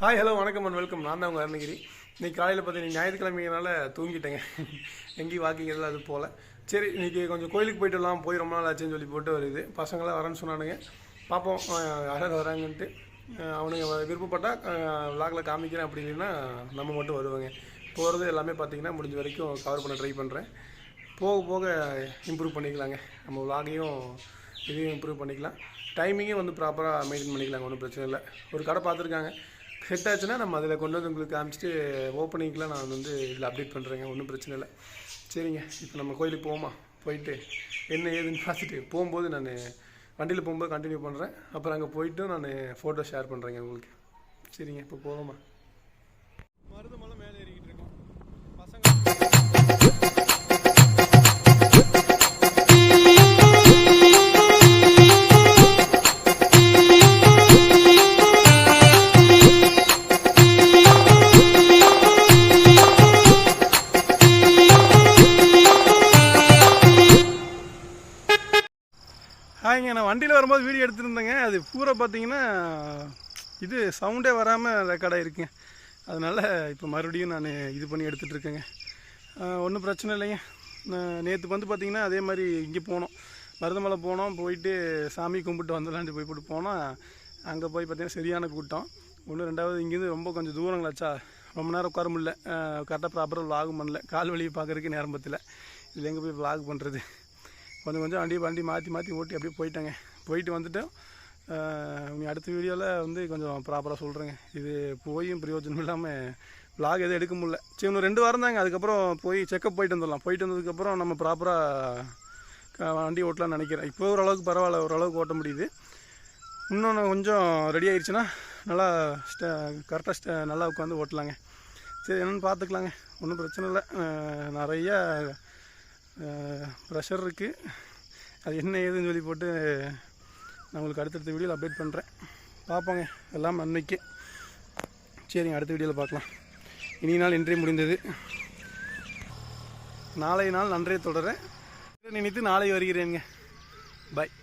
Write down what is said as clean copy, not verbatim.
Hi hello வணக்கம் and welcome. நான் தான் உங்கள் அருணகிரி. இன்றைக்கி காலையில் பார்த்தீங்கன்னா ஞாயிற்றுக்கிழமைனால தூங்கிட்டேங்க. எங்கேயும் வாக்கிங் எல்லாம் அது போல். சரி இன்றைக்கி கொஞ்சம் கோயிலுக்கு போய்ட்டு வரலாம், போய் ரொம்ப நாள் ஆச்சுன்னு சொல்லி போட்டு வருது. பசங்களாம் வரேன்னு சொன்னானுங்க. பார்ப்போம் யாராவது வராங்கன்ட்டு. அவனுங்க விருப்பப்பட்டால் விளாகில் காமிக்கிறேன், அப்படி இல்லைன்னா நம்ம மட்டும் வருவாங்க. போகிறது எல்லாமே பார்த்திங்கன்னா முடிஞ்ச வரைக்கும் கவர் பண்ண ட்ரை பண்ணுறேன். போக போக இம்ப்ரூவ் பண்ணிக்கலாங்க. நம்ம விளாகையும் இதையும் இம்ப்ரூவ் பண்ணிக்கலாம். டைமிங்கே வந்து ப்ராப்பராக மெயின்டைன் பண்ணிக்கலாங்க, ஒன்றும் பிரச்சனை இல்லை. ஒரு கடை பார்த்துருக்காங்க, செட் ஆச்சுன்னா நம்ம அதில் கொண்டு வந்து உங்களுக்கு காமிச்சிட்டு ஓப்பனிங்க்கெலாம் நான் வந்து இதில் அப்டேட் பண்ணுறேங்க, ஒன்றும் பிரச்சனை இல்லை. சரிங்க, இப்போ நம்ம கோயிலுக்கு போவோமா? போயிட்டு என்ன ஏதுன்னு பார்த்துட்டு போகும்போது நான் வண்டியில் போகும்போது கண்டினியூ பண்ணுறேன். அப்புறம் அங்கே போயிட்டு நான் ஃபோட்டோ ஷேர் பண்ணுறேங்க உங்களுக்கு. சரிங்க, இப்போ போவோமா? மருதமலை மேலே ஏறிக்கிட்டு இருக்கோம் பசங்க. ஹாய்ங்க, நான் வண்டியில் வரும்போது வீடியோ எடுத்துருந்தேங்க. அது பூரா பார்த்தீங்கன்னா இது சவுண்டே வராமல் ரெக்கார்ட் ஆகிருக்குங்க. அதனால் இப்போ மறுபடியும் நான் இது பண்ணி எடுத்துகிட்ருக்கேங்க. ஒன்றும் பிரச்சனை இல்லைங்க. நேற்று வந்து பார்த்திங்கன்னா அதே மாதிரி இங்கே போனோம், மருதமலை போனோம். போயிட்டு சாமி கும்பிட்டு வந்துடலான்ட்டு போட்டு போனோம். அங்கே போய் பார்த்திங்கன்னா சரியான கூட்டம். ஒன்று ரெண்டாவது இங்கேருந்து ரொம்ப கொஞ்சம் தூரங்களாச்சா, ரொம்ப நேரம் உட்கார முடியல. கரெக்டாக ப்ராப்பராக விளாகும் பண்ணல. கால் வலியை பார்க்குறதுக்கு நேரம் பற்றல. இதில் எங்கே போய் விளாக் பண்ணுறது? கொஞ்சம் வண்டி மாற்றி ஓட்டி அப்படியே போயிட்டேங்க. போயிட்டு வந்துட்டோம். நீ அடுத்த வீடியோவில் வந்து கொஞ்சம் ப்ராப்பராக சொல்கிறேங்க. இது போயும் பிரயோஜனம் இல்லாமல் விளாக் எதுவும் எடுக்க முடியல. சரி, இன்னும் 2 வாரம் தாங்க. அதுக்கப்புறம் போய் செக்கப் போயிட்டு வந்துடலாம். போயிட்டு வந்ததுக்கப்புறம் நம்ம ப்ராப்பராக வண்டி ஓட்டலாம்னு நினைக்கிறேன். இப்போ ஓரளவுக்கு பரவாயில்ல, ஓரளவுக்கு ஓட்ட முடியுது. இன்னொன்று கொஞ்சம் ரெடி ஆகிடுச்சுன்னா நல்லா கரெக்டாக நல்லா உட்காந்து ஓட்டலாங்க. சரி, என்னென்னு பார்த்துக்கலாங்க, ஒன்றும் பிரச்சனை இல்லை. நிறையா ப்ரெஷர் இருக்குது. அது என்ன ஏதுன்னு சொல்லி போட்டு நான் உங்களுக்கு அடுத்தடுத்த வீடியோவில் அப்டேட் பண்ணுறேன். பார்ப்போங்க, எல்லாம் அன்னைக்கு. சரிங்க, அடுத்த வீடியோவில் பார்க்கலாம். இனி நாள் இன்றே முடிந்தது. நாளைய நாள் நன்றே தொடர நினைத்து நாளை வருகிறேங்க. பாய்.